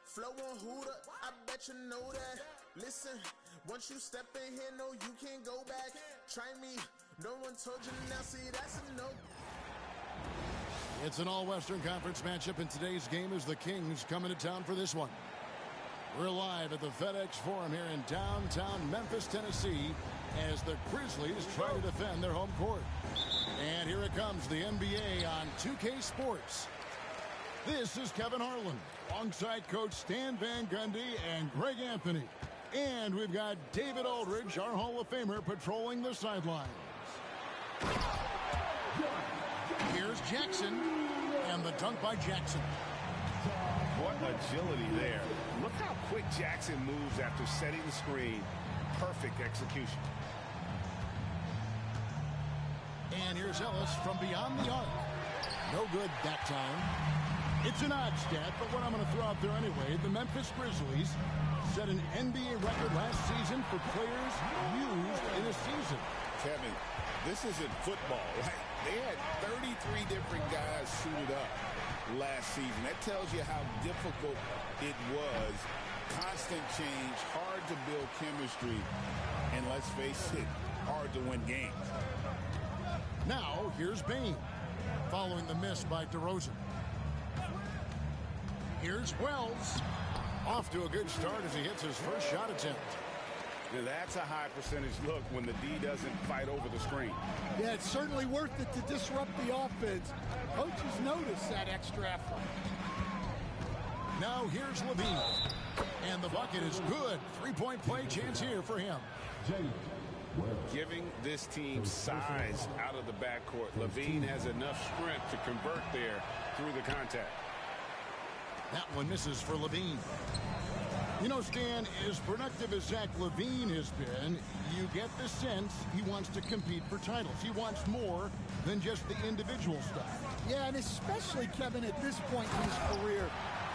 Flow on Hooter, I bet you know that. Listen, once you step in here, no, you can't go back. Try me, no one told you now, see, that's a no. It's an all-Western Conference matchup, and today's game is the Kings coming to town for this one. We're live at the FedEx Forum here in downtown Memphis, Tennessee, as the Grizzlies try to defend their home court. And here it comes, the NBA on 2K Sports. This is Kevin Harlan, alongside Coach Stan Van Gundy and Greg Anthony. And we've got David Aldridge, our Hall of Famer, patrolling the sidelines. Here's Jackson, and the dunk by Jackson. What agility there. Look how quick Jackson moves after setting the screen. Perfect execution. And here's Ellis from beyond the arc. No good that time. It's an odd stat, but what I'm going to throw out there anyway, the Memphis Grizzlies set an NBA record last season for players used in a season. Kevin, this isn't football, right? They had 33 different guys suited up last season. That tells you how difficult it was. Constant change, hard to build chemistry, and let's face it, hard to win games. Now, here's Bain, following the miss by DeRozan. Here's Wells, off to a good start as he hits his first shot attempt. Now that's a high percentage look when the D doesn't fight over the screen. Yeah, it's certainly worth it to disrupt the offense. Coaches notice that extra effort. Now here's Levine. And the bucket is good. Three-point play chance here for him. Giving this team size out of the backcourt. Levine has enough strength to convert there through the contact. That one misses for Levine. You know, Stan, as productive as Zach Levine has been, you get the sense he wants to compete for titles. He wants more than just the individual stuff. Yeah, and especially, Kevin, at this point in his career,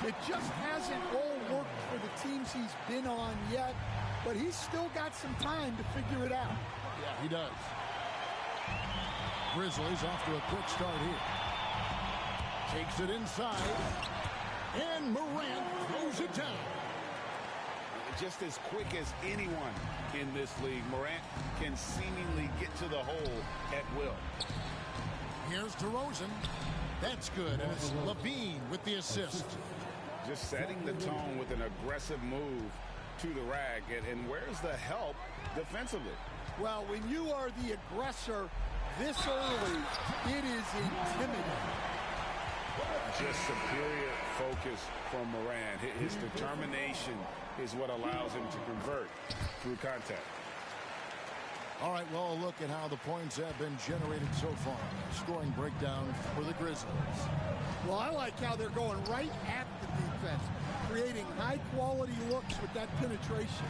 it just hasn't all worked for the teams he's been on yet, but he's still got some time to figure it out. Yeah, he does. Grizzlies off to a quick start here. Takes it inside, and Morant throws it down. Just as quick as anyone in this league, Morant can seemingly get to the hole at will. Here's DeRozan. That's good, and it's Levine with the assist. Just setting the tone with an aggressive move to the rack. And where's the help defensively? Well, when you are the aggressor this early, it is intimidating. Just superior focus from Morant. His determination is what allows him to convert through contact. All right, well, a look at how the points have been generated so far. Scoring breakdown for the Grizzlies. Well, I like how they're going right at the defense, creating high-quality looks with that penetration.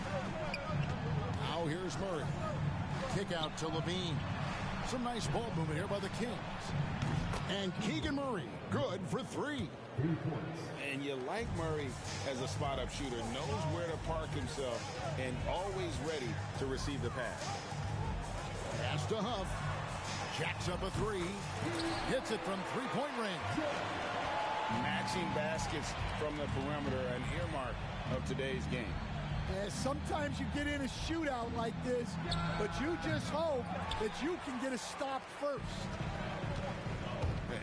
Now here's Murray. Kick out to Levine. Some nice ball movement here by the Kings. And Keegan Murray, good for three. And you like Murray as a spot-up shooter, knows where to park himself, and always ready to receive the pass. Pass to Huff. Jacks up a three. Hits it from three-point range. Matching baskets from the perimeter, an earmark of today's game. Yeah, sometimes you get in a shootout like this, but you just hope that you can get a stop first.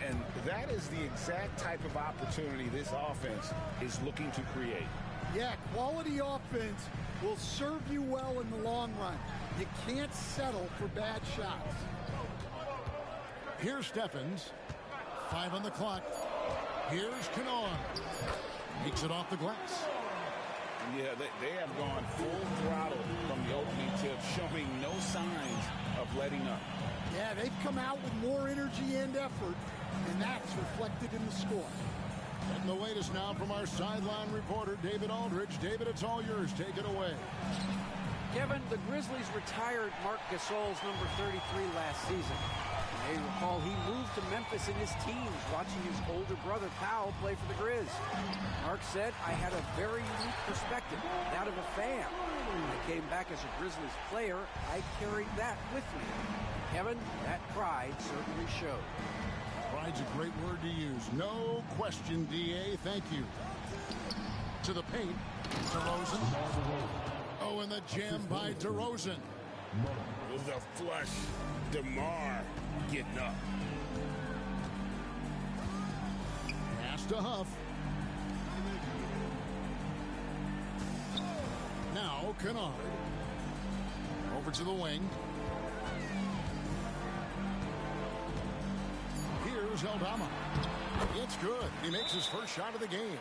And that is the exact type of opportunity this offense is looking to create. Yeah, quality offense will serve you well in the long run. You can't settle for bad shots. Here's Steffens. 5 on the clock. Here's Kennard. Makes it off the glass. Yeah, they have gone full throttle from the opening tip, showing no signs of letting up. Yeah, they've come out with more energy and effort, and that's reflected in the score. And the latest now from our sideline reporter, David Aldridge. David, it's all yours. Take it away. Kevin, the Grizzlies retired Marc Gasol's number 33 last season. You may recall he moved to Memphis in his teens, watching his older brother Powell play for the Grizz. Marc said, "I had a very unique perspective, that of a fan. When I came back as a Grizzlies player, I carried that with me." Kevin, that pride certainly showed. Pride's a great word to use. No question, D.A. Thank you. To the paint. DeRozan. Oh, and the jam by DeRozan. With a flush. DeMar getting up. Pass to Huff. Now Kennard. Over to the wing. Here's Aldama. It's good. He makes his first shot of the game.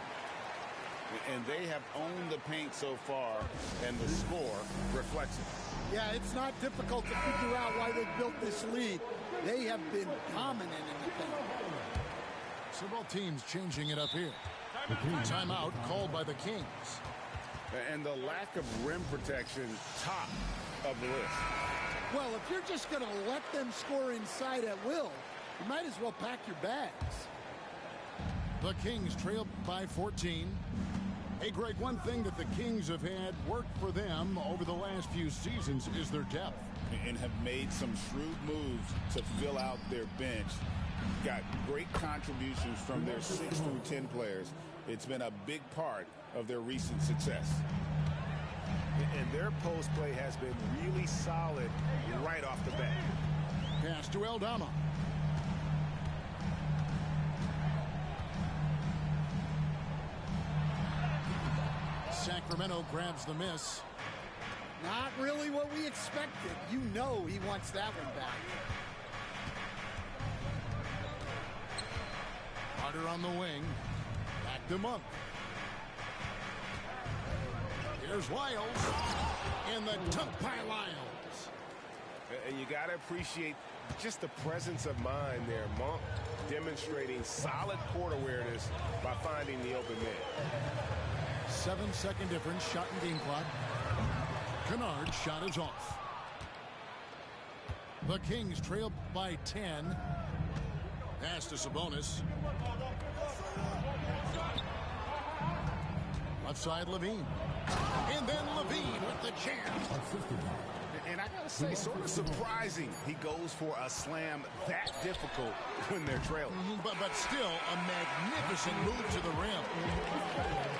And they have owned the paint so far, and the score reflects it. Yeah, it's not difficult to figure out why they built this lead. They have been dominant in the paint. So both teams changing it up here. Timeout called by the Kings. And the lack of rim protection, top of the list. Well, if you're just going to let them score inside at will, you might as well pack your bags. The Kings trail by 14. Hey, Greg, one thing that the Kings have had work for them over the last few seasons is their depth. And have made some shrewd moves to fill out their bench. Got great contributions from their 6 through 10 players. It's been a big part of their recent success. And their post play has been really solid right off the bat. Pass to Aldama. Sacramento grabs the miss. Not really what we expected. You know he wants that one back. Carter on the wing. Back to Monk. Here's Lyles. And the dunk by Lyles. And you got to appreciate just the presence of mind there. Monk demonstrating solid court awareness by finding the open man. 7-second difference, shot and game clock. Kennard's shot is off. The Kings trail by 10. Pass to Sabonis. Left side, Levine. And then Levine with the jam. And I got to say, sort of surprising he goes for a slam that difficult when they're trailing. But still a magnificent move to the rim.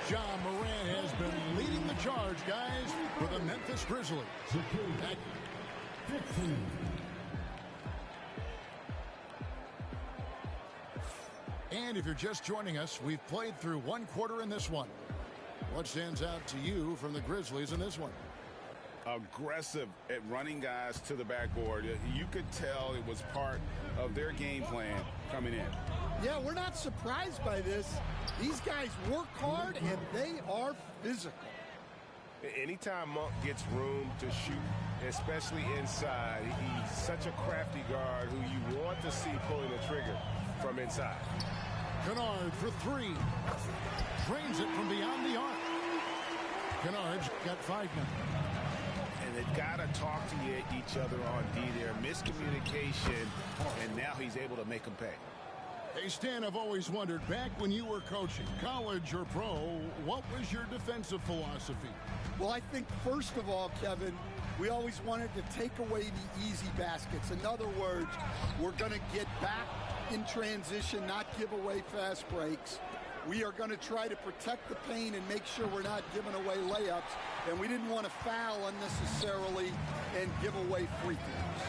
John Moran has been leading the charge, guys, for the Memphis Grizzlies. And if you're just joining us, we've played through one quarter in this one. What stands out to you from the Grizzlies in this one? Aggressive at running guys to the backboard. You could tell it was part of their game plan coming in. Yeah, we're not surprised by this. These guys work hard and they are physical. Anytime Monk gets room to shoot, especially inside, he's such a crafty guard who you want to see pulling the trigger from inside. Kennard for 3. Drains it from beyond the arc. Kennard's got 5 now. And they've got to talk to each other on D there. Miscommunication, and now he's able to make them pay. Hey, Stan, I've always wondered, back when you were coaching, college or pro, what was your defensive philosophy? Well, I think first of all, Kevin, we always wanted to take away the easy baskets. In other words, we're going to get back in transition, not give away fast breaks. We are going to try to protect the paint and make sure we're not giving away layups. And we didn't want to foul unnecessarily and give away free throws.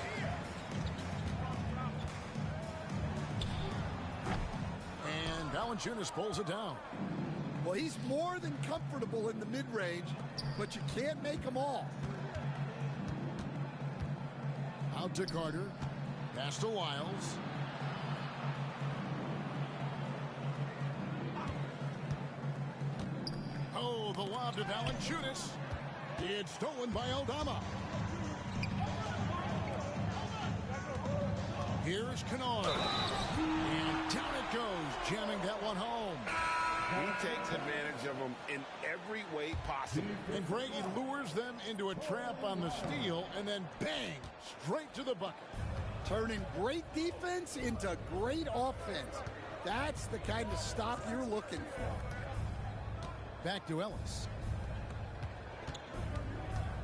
And Valanciunas pulls it down. Well, he's more than comfortable in the mid-range, but you can't make them all. Out to Carter. Pass to Lyles. Oh, the lob to Valanciunas. It's stolen by Aldama. Here's Kennard. And down it goes, jamming that one home. He takes advantage of them in every way possible. And Greg, he lures them into a trap on the steal, and then bang, straight to the bucket. Turning great defense into great offense. That's the kind of stop you're looking for. Back to Ellis.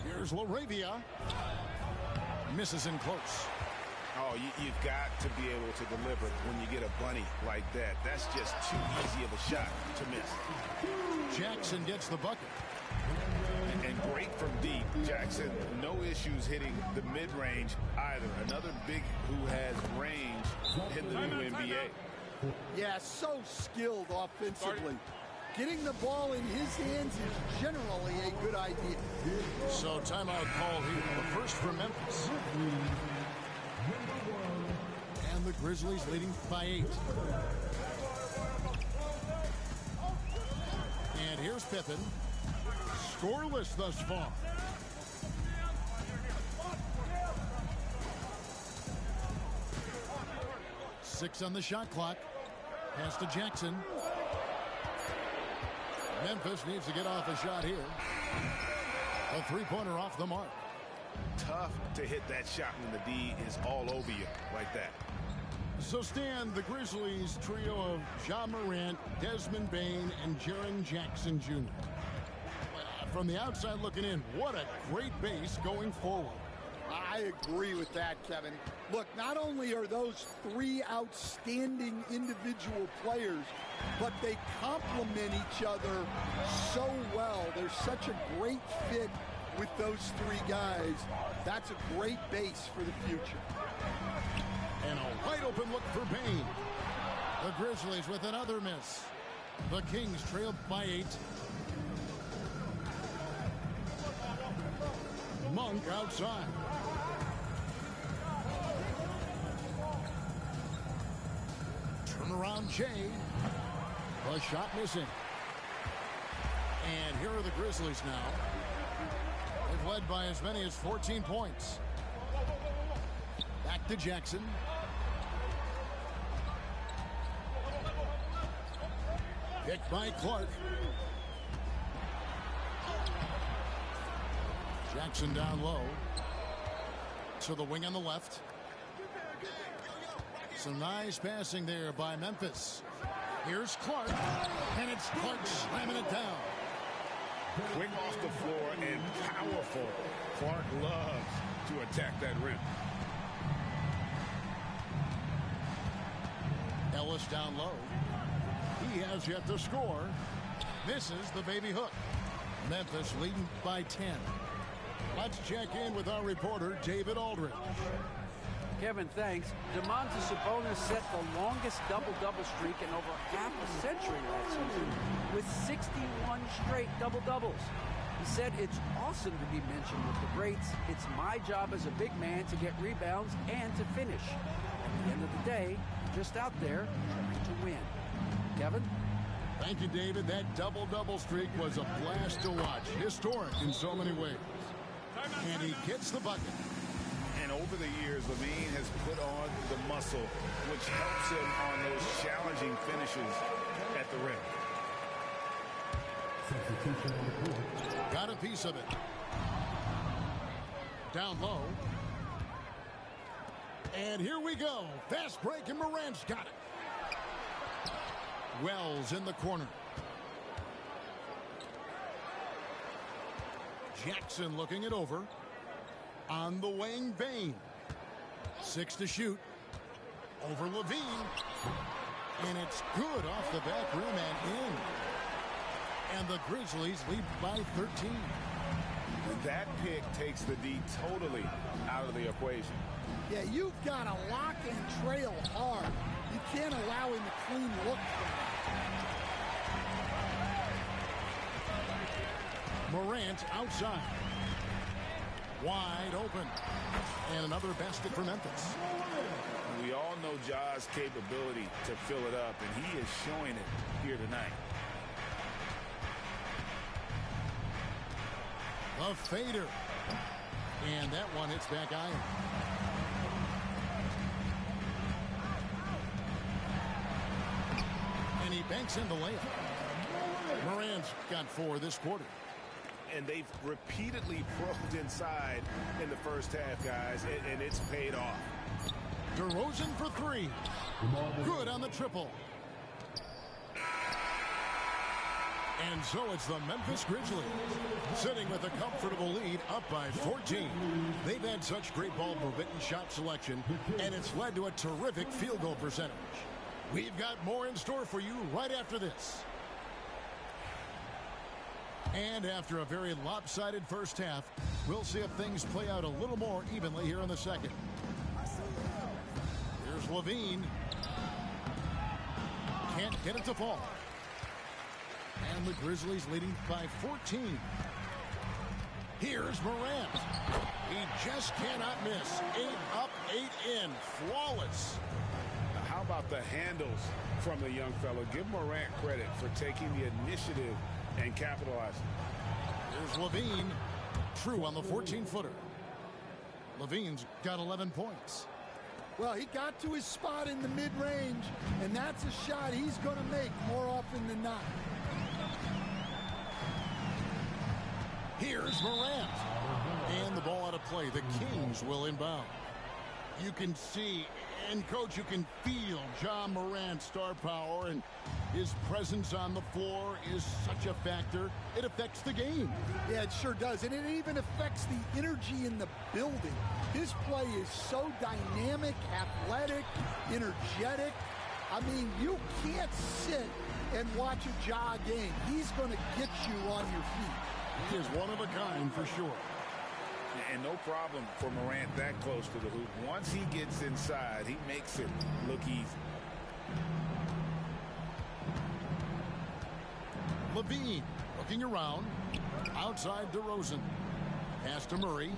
Here's LaRavia. Misses in close. Oh, you've got to be able to deliver when you get a bunny like that. That's just too easy of a shot to miss. Jackson gets the bucket. And great from deep. Jackson, no issues hitting the mid-range either. Another big who has range in the new NBA. Yeah, so skilled offensively. Getting the ball in his hands is generally a good idea. So timeout call here. The first for Memphis. And the Grizzlies leading by 8. And here's Pippen. Scoreless thus far. Six on the shot clock. Pass to Jackson. Memphis needs to get off a shot here. A three-pointer off the mark. Tough to hit that shot when the D is all over you like that. So, Stan, the Grizzlies trio of Ja Morant, Desmond Bane, and Jaren Jackson Jr. From the outside looking in, what a great base going forward. I agree with that, Kevin. Look, not only are those three outstanding individual players, but they complement each other so well. There's such a great fit with those three guys. That's a great base for the future. And a wide open look for Bane. The Grizzlies with another miss. The Kings trailed by 8. Monk outside. Turnaround Jay. The shot missing. And here are the Grizzlies now. They've led by as many as 14 points. Back to Jackson. Picked by Clark. Jackson down low. To the wing on the left. Some nice passing there by Memphis. Here's Clark. And it's Clark slamming it down. Quick off the floor and powerful. Clark loves to attack that rim. Ellis down low. He has yet to score. Misses the baby hook. Memphis leading by 10. Let's check in with our reporter, David Aldridge. Kevin, thanks. Domantas Sabonis set the longest double-double streak in over half a century last season with 61 straight double-doubles. He said it's awesome to be mentioned with the greats. It's my job as a big man to get rebounds and to finish. At the end of the day, I'm just out there trying to win. Kevin? Thank you, David. That double-double streak was a blast to watch. Historic in so many ways. And he gets the bucket. And over the years, Levine has put on the muscle, which helps him on those challenging finishes at the rim. Got a piece of it. Down low. And here we go. Fast break, and Morant's got it. Wells in the corner. Jackson looking it over. On the wing, Bane. 6 to shoot. Over Levine. And it's good off the back rim and in. And the Grizzlies lead by 13. That pick takes the D totally out of the equation. Yeah, you've got to lock and trail hard. You can't allow him to clean look. Morant outside. Wide open. And another basket for Memphis. We all know Ja's capability to fill it up, and he is showing it here tonight. A fader. And that one hits back iron. And he banks in the layup. Morant's got 4 this quarter. And they've repeatedly probed inside in the first half, guys, and it's paid off. DeRozan for 3. Good on the triple. And And so it's the Memphis Grizzlies sitting with a comfortable lead up by 14. They've had such great ball movement and shot selection, and it's led to a terrific field goal percentage. We've got more in store for you right after this. And after a very lopsided first half, we'll see if things play out a little more evenly here in the second. Here's Levine. Can't get it to fall. And the Grizzlies leading by 14. Here's Morant. He just cannot miss. 8 up, 8 in. Flawless. How about the handles from the young fellow? Give Morant credit for taking the initiative and capitalizing. Here's Levine. True on the 14-footer. Levine's got 11 points. Well, he got to his spot in the mid-range, and that's a shot he's going to make more often than not. Here's Morant. And the ball out of play. The Kings will inbound. You can see, and Coach, you can feel John Morant's star power, and his presence on the floor is such a factor. It affects the game. Yeah, it sure does. And it even affects the energy in the building. His play is so dynamic, athletic, energetic. I mean, you can't sit and watch a Ja game. He's going to get you on your feet. He is one of a kind for sure. And no problem for Morant that close to the hoop. Once he gets inside, he makes it look easy. Levine looking around. Outside DeRozan. Pass to Murray.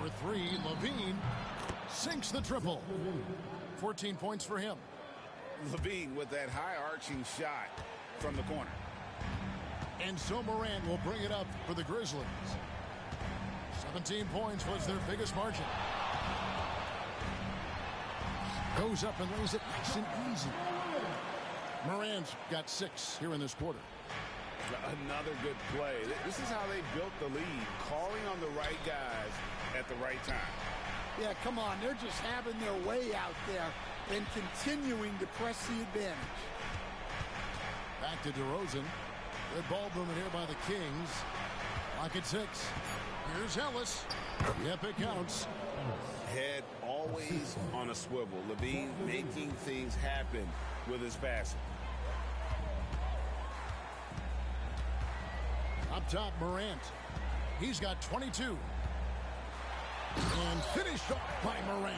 For 3, Levine sinks the triple. 14 points for him. Levine with that high arching shot from the corner. And so Morant will bring it up for the Grizzlies. 17 points was their biggest margin. Goes up and lays it nice and easy. Morant's got 6 here in this quarter. Another good play. This is how they built the lead, calling on the right guys at the right time. Yeah, come on. They're just having their way out there and continuing to press the advantage. Back to DeRozan. Good ball movement here by the Kings. Lock at 6. Here's Ellis. Yep, it counts. Head always on a swivel. Levine making things happen with his passing. Up top, Morant. He's got 22. And finished off by Morant.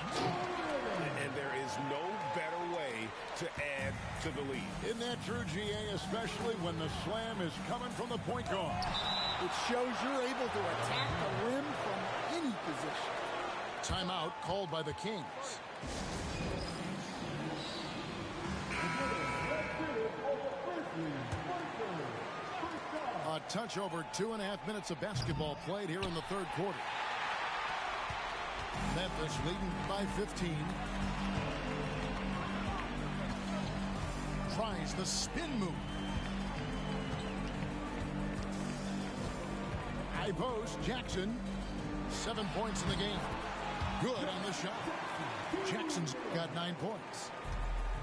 And there is no better way to add to the lead. Isn't that true, GA, especially when the slam is coming from the point guard? It shows you're able to attack the rim from any position. Timeout called by the Kings. A touch over 2.5 minutes of basketball played here in the third quarter. Memphis leading by 15. Tries the spin move. High post, Jackson. 7 points in the game. Good on the shot. Jackson's got 9 points.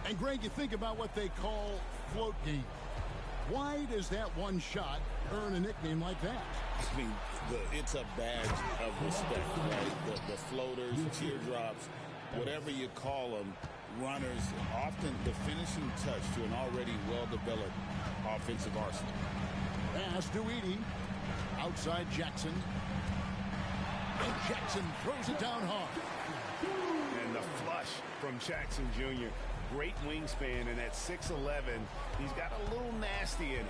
And Greg, you think about what they call float game. Why does that one shot earn a nickname like that? I mean, it's a badge of respect, right? The floaters, teardrops, whatever you call them, runners, often the finishing touch to an already well-developed offensive arsenal. Pass to Edey. Outside Jackson. And Jackson throws it down hard. And the flush from Jackson Jr. Great wingspan, and at 6'11", he's got a little nasty in it.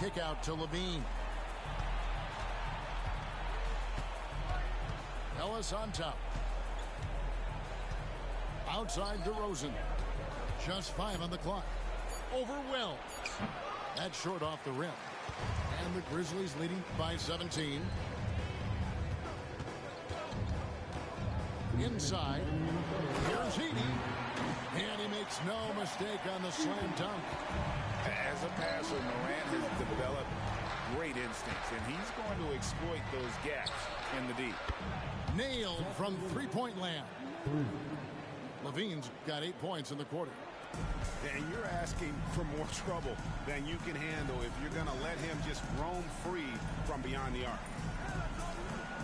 Kick out to Levine. Ellis on top. Outside DeRozan. Just 5 on the clock. Overwhelmed. That's short off the rim. And the Grizzlies leading by 17. Inside. Here's Edey. And he makes no mistake on the slam dunk. As a passer, Morant has developed great instincts, and he's going to exploit those gaps in the deep. Nailed from three-point land. Levine's got 8 points in the quarter. And you're asking for more trouble than you can handle if you're going to let him just roam free from beyond the arc.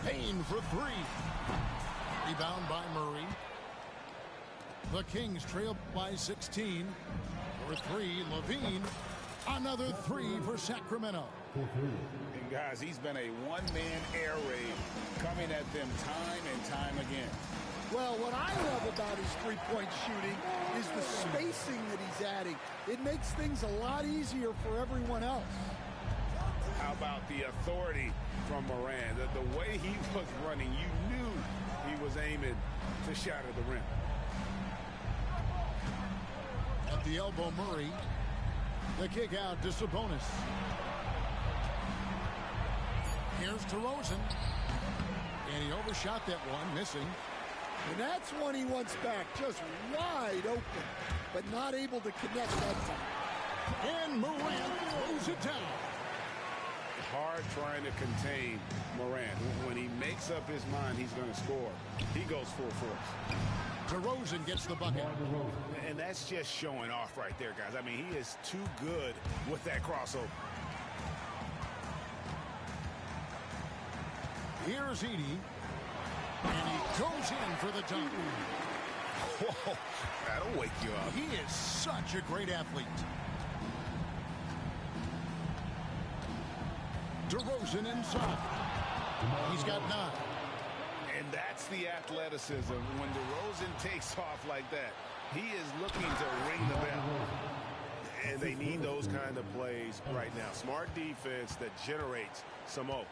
Payne for three. Rebound by Murray. The Kings trail by 16. For three, Levine. Another three for Sacramento. And guys, he's been a one-man air raid coming at them time and time again. Well, what I love about his three-point shooting is the spacing that he's adding. It makes things a lot easier for everyone else. How about the authority from Moran? The way he was running, you knew he was aiming to shatter the rim. At the elbow, Murray. The kick out to Sabonis. Here's DeRozan. And he overshot that one, missing. And that's one he wants back, just wide open, but not able to connect that time. And Morant throws it down. Hard trying to contain Morant. When he makes up his mind he's going to score, he goes full force. DeRozan gets the bucket. And that's just showing off right there, guys. I mean, he is too good with that crossover. Here's Edey. And he goes in for the dunk. Whoa, that'll wake you up. He is such a great athlete. DeRozan inside. He's got 9. And that's the athleticism. When DeRozan takes off like that, he is looking to ring the bell. And they need those kind of plays right now. Smart defense that generates some hope.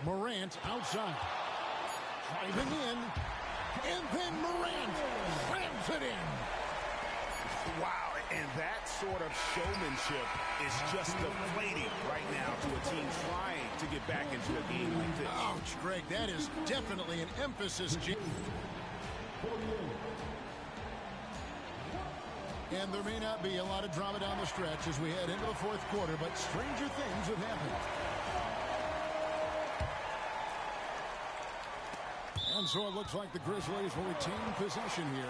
Morant outside. Driving in. And then Morant slams it in. Wow, and that sort of showmanship is just deflating right now to a team trying to get back into a game like this. Ouch, Greg, that is definitely an emphasis. And there may not be a lot of drama down the stretch as we head into the fourth quarter, but stranger things have happened. And so it looks like the Grizzlies will retain possession here.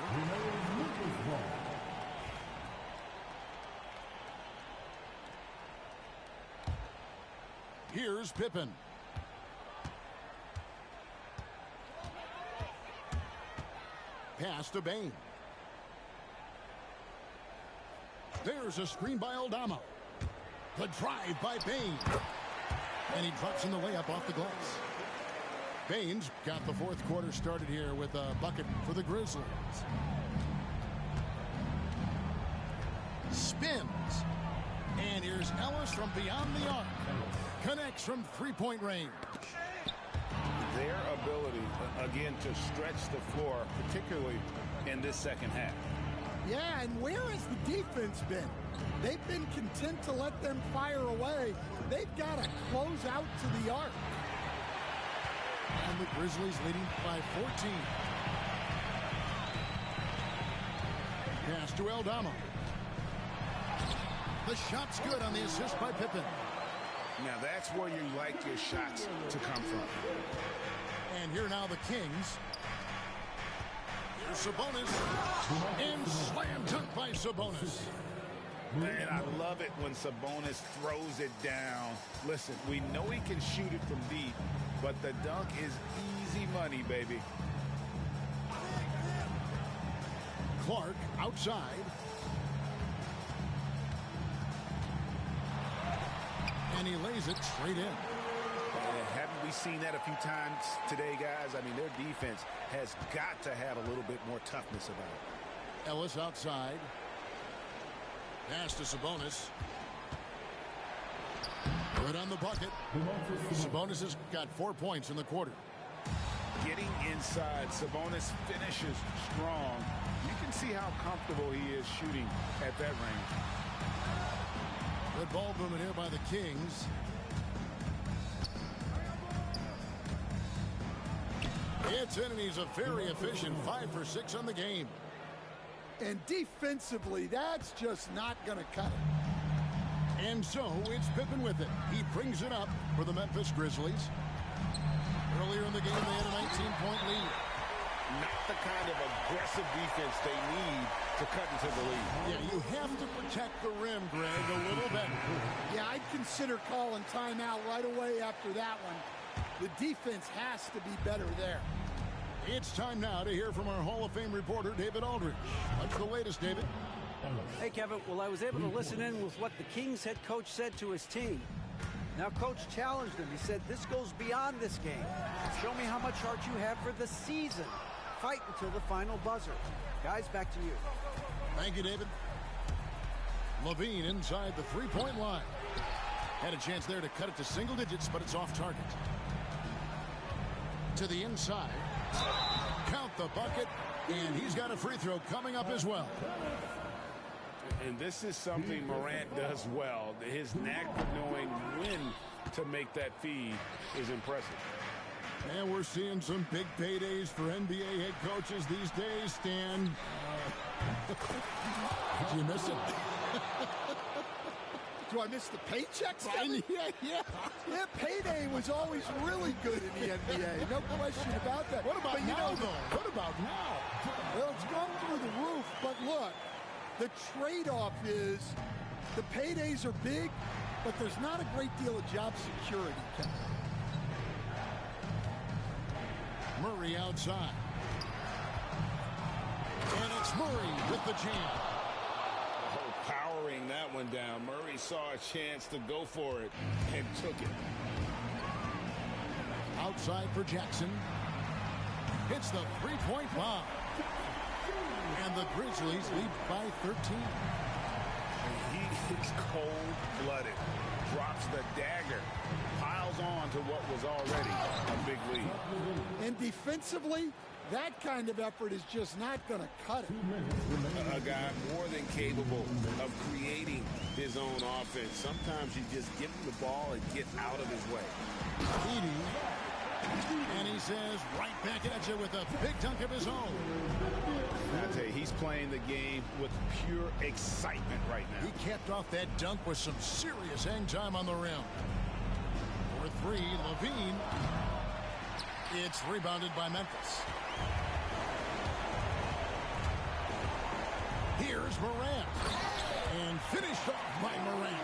Here's Pippen. Pass to Bane. There's a screen by Aldama. The drive by Bane. And he drops in the layup off the glass. Bane's got the fourth quarter started here with a bucket for the Grizzlies. Spins. And here's Ellis from beyond the arc. Connects from three-point range. Their ability, again, to stretch the floor, particularly in this second half. Yeah, and where has the defense been? They've been content to let them fire away. They've got to close out to the arc. And the Grizzlies leading by 14. Pass to Aldama. The shot's good on the assist by Pippen. Now that's where you like your shots to come from. And here now the Kings. Here's Sabonis. And slam dunk by Sabonis. And I love it when Sabonis throws it down. Listen, we know he can shoot it from deep, but the dunk is easy money, baby. Clark outside. And he lays it straight in. Haven't we seen that a few times today, guys? I mean, their defense has got to have a little bit more toughness about it. Ellis outside. Pass to Sabonis. Good on the bucket. Sabonis has got 4 points in the quarter. Getting inside, Sabonis finishes strong. You can see how comfortable he is shooting at that range. Good ball movement here by the Kings. It's in, and he's a very efficient 5 for 6 on the game. And defensively, that's just not going to cut it. And so it's Pippen with it. He brings it up for the Memphis Grizzlies. Earlier in the game, they had a 19-point lead. Not the kind of aggressive defense they need to cut into the lead. Yeah, you have to protect the rim, Greg, a little bit. Yeah, I'd consider calling timeout right away after that one. The defense has to be better there. It's time now to hear from our Hall of Fame reporter, David Aldridge. What's the latest, David? Hey, Kevin. Well, I was able to listen in with what the Kings head coach said to his team. Now, Coach challenged him. He said, this goes beyond this game. Show me how much heart you have for the season. Fight until the final buzzer. Guys, back to you. Thank you, David. Levine inside the three-point line. Had a chance there to cut it to single digits, but it's off target. To the inside. Count the bucket, and he's got a free throw coming up as well. And this is something Morant does well. His knack for knowing when to make that feed is impressive. And we're seeing some big paydays for NBA head coaches these days, Stan. Did you miss it? Do I miss the paychecks? Yeah. Yeah, payday was always really good in the NBA. No question about that. What about but now, though? What about now? Well, it's gone through the roof, but look, the trade-off is the paydays are big, but there's not a great deal of job security. Murray outside. And it's Murray with the jam. Oh, powering that one down. Murray saw a chance to go for it and took it. Outside for Jackson. Hits the three-point bomb. And the Grizzlies lead by 13. He is cold-blooded. Drops the dagger. Piles on to what was already a big lead. And defensively, that kind of effort is just not going to cut it. A guy more than capable of creating his own offense. Sometimes you just give him the ball and get out of his way. And he says, right back at you with a big dunk of his own. I tell you, he's playing the game with pure excitement right now. He capped off that dunk with some serious hang time on the rim. For three, Levine. It's rebounded by Memphis. Here's Morant. And finished off by Morant.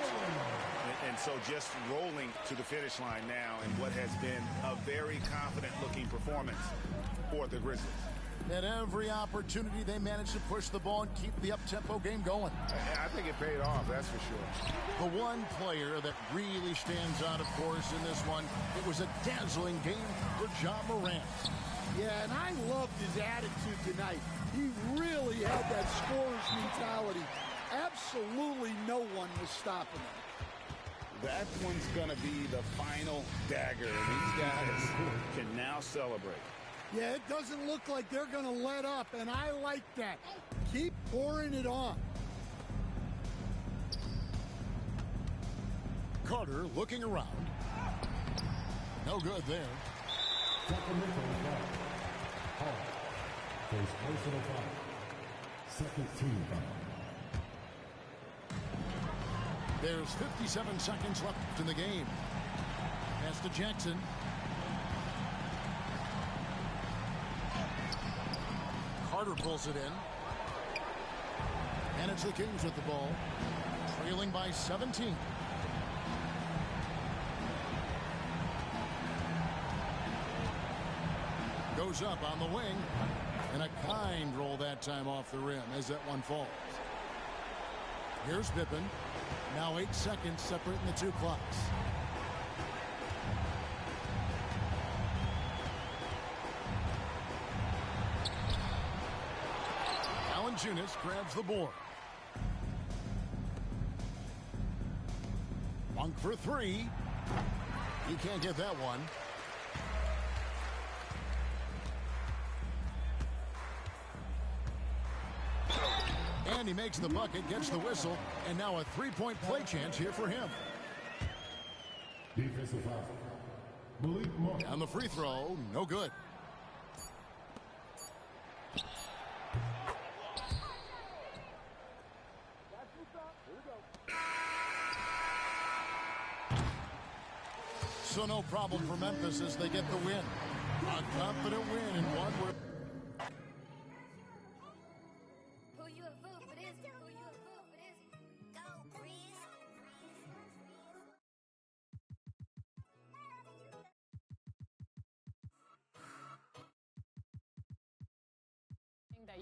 And so just rolling to the finish line now in what has been a very confident-looking performance for the Grizzlies. At every opportunity, they managed to push the ball and keep the up-tempo game going. I think it paid off, that's for sure. The one player that really stands out, of course, in this one, it was a dazzling game for Ja Morant. Yeah, and I loved his attitude tonight. He really had that scorer's mentality. Absolutely no one was stopping him. That one's going to be the final dagger, and these guys can now celebrate. Yeah, it doesn't look like they're going to let up, and I like that. Keep pouring it on. Carter looking around. No good there. Second team foul. There's 57 seconds left in the game. Pass to Jackson. Carter pulls it in. And it's the Kings with the ball. Trailing by 17. Goes up on the wing. And a kind roll that time off the rim as that one falls. Here's Pippen. Now 8 seconds separating the two clocks. Valanciunas grabs the board. Monk for three. He can't get that one. And he makes the bucket, gets the whistle, and now a three-point play chance here for him. Defensive foul. Malik Monk. On the free throw, no good. So no problem for Memphis as they get the win. A confident win in one where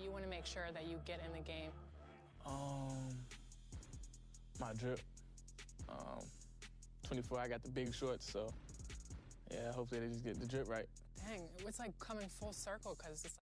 you want to make sure that you get in the game? My drip. 24, I got the big shorts, so yeah, hopefully they just get the drip right. Dang, it's like coming full circle because it's